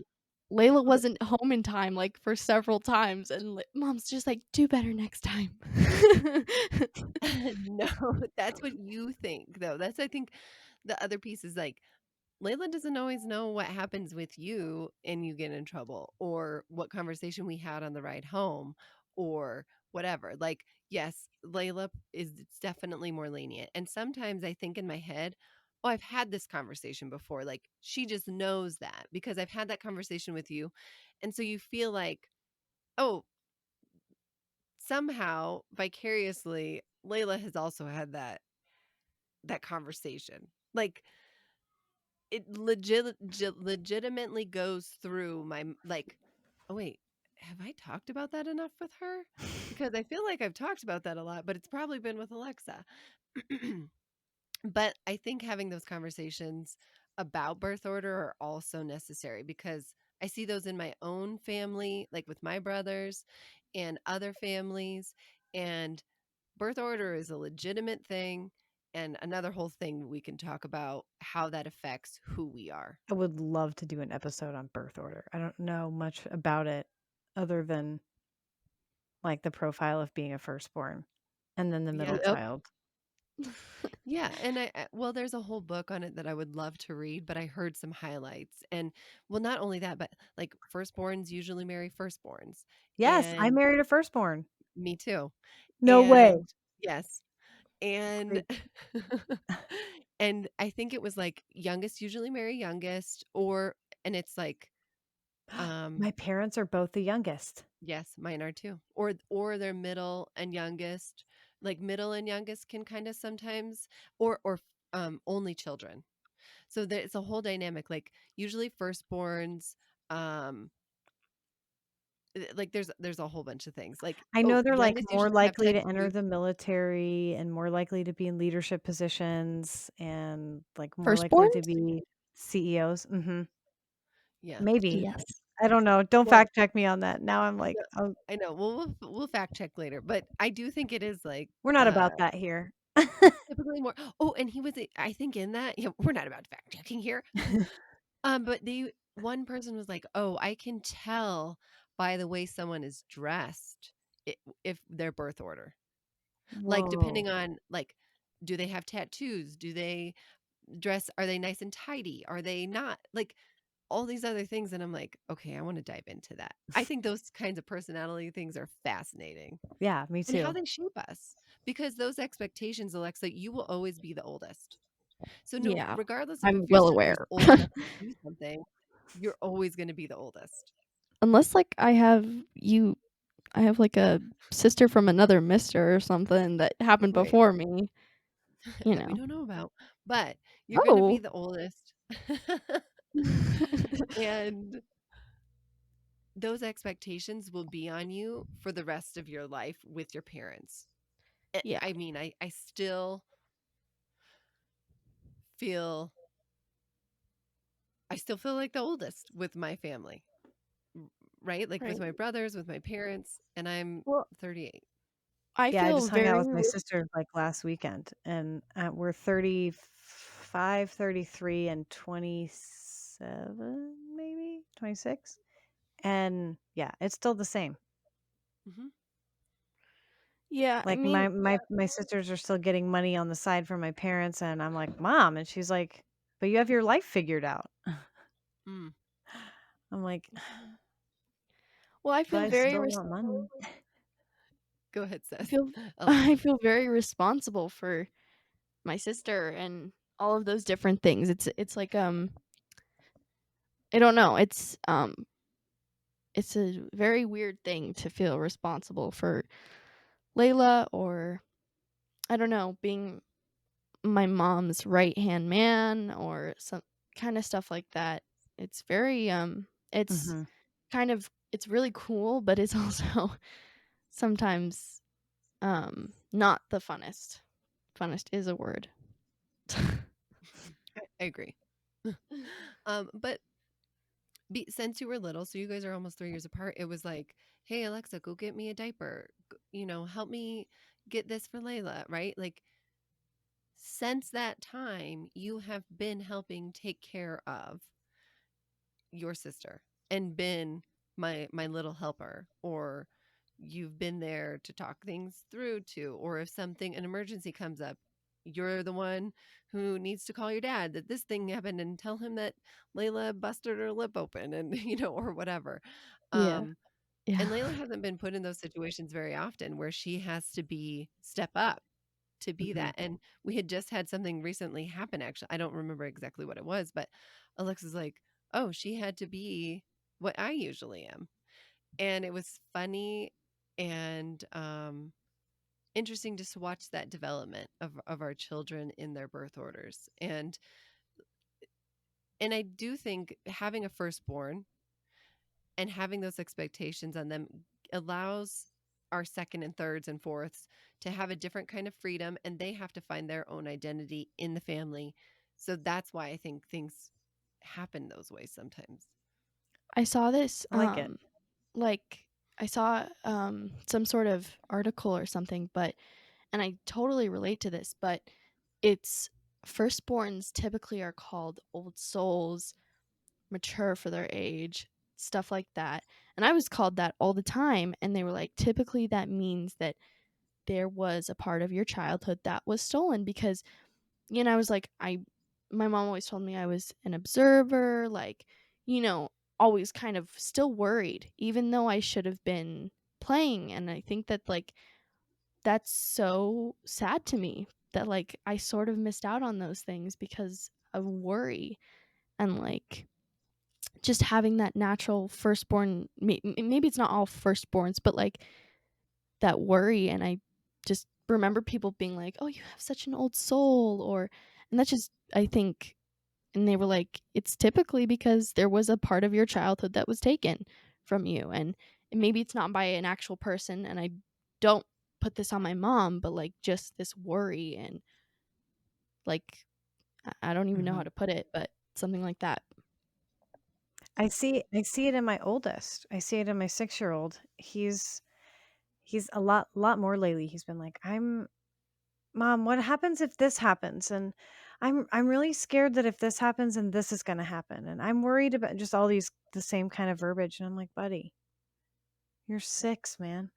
Layla l wasn't home in time, like, for several times, and mom's just like, "Do better next time." no, that's what you think, though. That's I think the other piece is, like, Layla doesn't always know what happens with you and you get in trouble or what conversation we had on the ride home or whatever. Like, yes, Layla is it's definitely more lenient. And sometimes I think in my head, oh, I've had this conversation before. Like, she just knows that because I've had that conversation with you. And so you feel like, oh, somehow vicariously, Layla has also had that conversation. Like, it legitimately goes through my like, "Oh, wait, have I talked about that enough with her?" Because I feel like I've talked about that a lot, but it's probably been with Alexa. But I think having those conversations about birth order are also necessary because I see those in my own family, like with my brothers and other families, and birth order is a legitimate thing and another whole thing we can talk about how that affects who we are. I would love to do an episode on birth order. I don't know much about it other than, like, the profile of being a firstborn and then the middle Yeah. Yep. child. Yeah, and well, there's a whole book on it that I would love to read, but I heard some highlights. And well, not only that, but like firstborns usually marry firstborns. Yes, I And married a firstborn. me too. No way. And yes. And Great. and I think it was like youngest usually marry youngest or and it's like My parents are both the youngest. yes, mine are too. Or they're middle and youngest. Like middle and youngest can kind of sometimes or only children. So it's a whole dynamic. Like usually firstborns um like there's a whole bunch of things. Like I oh, know they're, like, youngest more usually have likely type to enter 2. the military and more likely to be in leadership positions and, like, more likely to Firstborns? be CEOs. Mhm. Yeah. Maybe. Yes. I don't know. Don't Well, fact check me on that. Now I'm like, no, "Oh, I know. Well, we'll fact check later, but I do think it is like we're not about that here." typically more. Oh, and he was I think in that, yeah, we're not about fact checking here. But they one person was like, "Oh, I can tell by the way someone is dressed i- if their birth order. Like, depending Whoa. on, like, do they have tattoos? Do they dress? Are they nice and tidy? Are they not? Like, all these other things, and I'm like, "Okay, I wanna dive into that." I think those kinds of personality things are fascinating, Yeah, me and how too. they shape us, because those expectations, Alexa, you will always be the oldest. So, no, Yeah, regardless of I'm if your well sister's aware. old enough to do something, you're always gonna be the oldest. Unless, like, I have, like, a sister from another mister or something that happened Right, before me, you that we know. don't know about, but you're gonna be Oh. the oldest. And those expectations will be on you for the rest of your life with your parents. Yeah, I mean, I still feel like the oldest with my family, r right? Like, with right. my brothers, with my parents, and I'm Well, 38. I Yeah, I feel just hung out very with my sister, like, last weekend, and, we're 35, 33, and 27, maybe? 26? And, yeah, it's still the same. Mhm. yeah, I Like, mean, my sisters are still getting money on the side from my parents, and I'm like, "Mom," and she's like, "But you have your life figured out." Mm. I'm like, well, "But I still want money." Go ahead, I sis. feel I Alexa. feel very responsible for my sister and all of those different things. It's like, I don't know, it's a very weird thing to feel responsible for Layla, or I don't know, being my mom's right-hand man or some kinda stuff like that. It's very, it's Mhm. it's really cool, but it's also sometimes, not the funnest. Funnest is a word. I agree. But since you were little, so you guys are almost 3 years apart, it was like, "Hey, Alexa, go get me a diaper. Help me get this for Layla," right? Like, since that time, you have been helping take care of your sister and been my little helper, or you've been there to talk things through to, or if something an emergency comes up, you're the one who needs to call your dad that this thing happened and tell him that Layla busted her lip open, and or whatever. Yeah. um Yeah. and Layla hasn't been put in those situations very often where she has to be step up to be Mhm. that. And we had just had something recently happen, actually. I don't remember exactly what it was, but Alexa's like, "Oh, she had to be what I usually am." And it was funny and interesting just to watch that development of our children in their birth orders. And I do think having a firstborn and having those expectations on them allows our second and thirds and fourths to have a different kind of freedom, and they have to find their own identity in the family. So that's why I think things happen those ways sometimes. I saw this, I like it. like, I saw, some sort of article or something, but and I totally relate to this, but it's firstborns typically are called old souls, mature for their age, stuff like that. And I was called that all the time, and they were like, typically that means that there was a part of your childhood that was stolen because, I was like, my mom always told me I was an observer, like, you know, always kind of still worried, even though I should have been playing. And I think that, like, that's so sad to me that, like, I sort of missed out on those things because of worry and, like, just having that natural firstborn. Maybe it's not all firstborns, but like that worry. And I just remember people being like, "Oh, you have such an old soul," or, and that's just, I think, and they were like, "It's typically because there was a part of your childhood that was taken from you." And maybe it's not by an actual person, and I don't put this on my mom, but like just this worry and like I don't even know how Mhm. to put it, but something like that. I see it in my oldest. I see it in my 6-year-old. He's a lot more lately. He's been like, "I'm Mom, what happens if this happens? And I'm really scared that if this happens and this is gonna happen. And I'm worried about," just all these the same kind of verbiage. And I'm like, "Buddy, you're 6, man."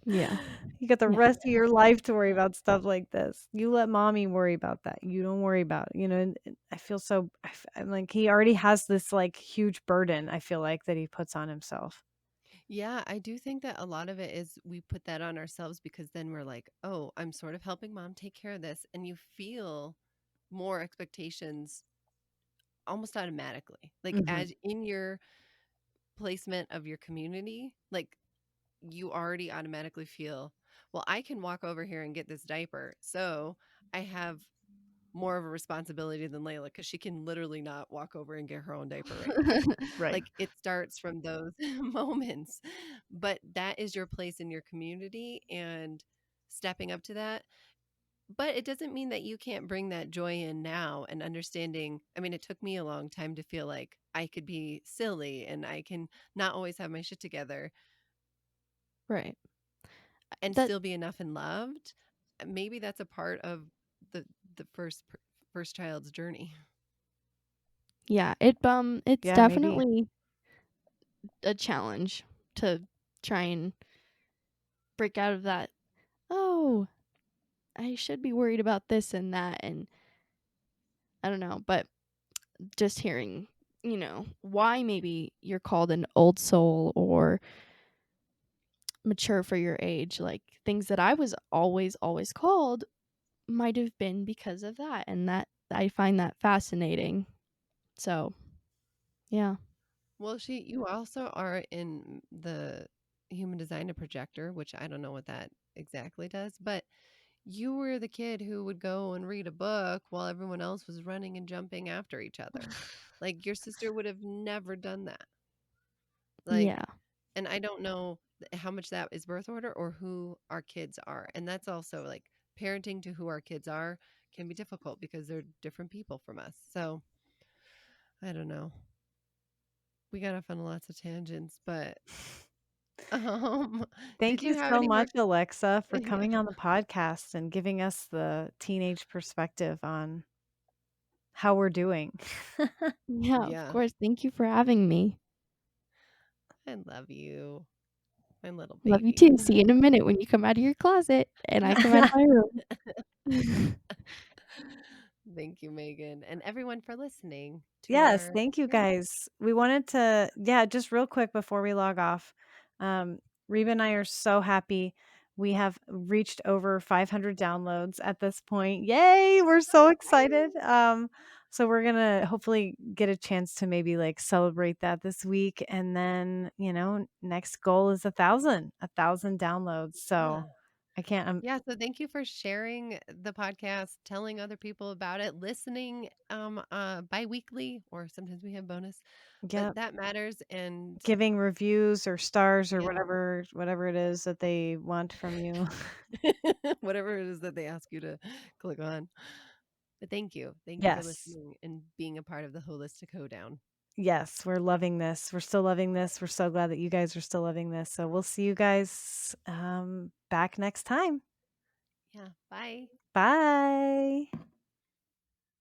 Yeah. You got the Yeah. rest of your life to worry about stuff like this. You let mommy worry about that. You don't worry about it, and I feel so I'm like, he already has this, like, huge burden, I feel like, that he puts on himself. Yeah, I do think that a lot of it is we put that on ourselves because then we're like, oh, I'm sort of helping mom take care of this. And you feel more expectations almost automatically. Like Mhm. as in your placement of your community, like you already automatically feel, well, I can walk over here and get this diaper. So I have more of a responsibility than Layla because she can literally not walk over and get her own diaper right now. Right. Like it starts from those moments, but that is your place in your community and stepping up to that. But it doesn't mean that you can't bring that joy in now and understanding. I mean, it took me a long time to feel like I could be silly and I can not always have my shit together Right. and That still be enough and loved. Maybe that's a part of the the first child's journey. yeah, it's Yeah, maybe. definitely a challenge to try and break out of that, "Oh, I should be worried about this and that," and I don't know, but just hearing, why maybe you're called an old soul or mature for your age, like, things that I was always called might have been because of that, and that I find that fascinating. So, yeah. Well, you also are in the human design projector, which I don't know what that exactly does, but you were the kid who would go and read a book while everyone else was running and jumping after each other. Like your sister would have never done that. Like, Yeah. and I don't know how much that is birth order or who our kids are. And that's also like parenting to who our kids are can be difficult because they're different people from us. So I don't know. We got off on lots of tangents, but did Thank you you have so any more? much, Alexa, for Yeah. coming on the podcast and giving us the teenage perspective on how we're doing. Yeah, of Yeah. course. Thank you for having me. I love you, my little Love you baby. too. See you in a minute when you come out of your closet and I come out of my room. Thank you, Megan, and everyone for listening to Yes, our thank you parent. guys. We wanted to, yeah, just real quick before we log off. Um, Reba and I are so happy. We have reached over 500 downloads at this point. Yay, we're so excited. So we're gonna hopefully get a chance to maybe like celebrate that this week, and then next goal is 1,000 downloads. Yeah. So I can't. Yeah, so thank you for sharing the podcast, telling other people about it, listening bi-weekly or sometimes we have bonus, Yeah, but that matters and giving reviews or stars or yeah. whatever it is that they want from you. Whatever it is that they ask you to click on. But thank you. Thank you for Yes. listening and being a part of the holistic hoedown. Yes, we're loving this. We're still loving this. We're so glad that you guys are still loving this. So we'll see you guys back next time. Yeah. Bye. Bye.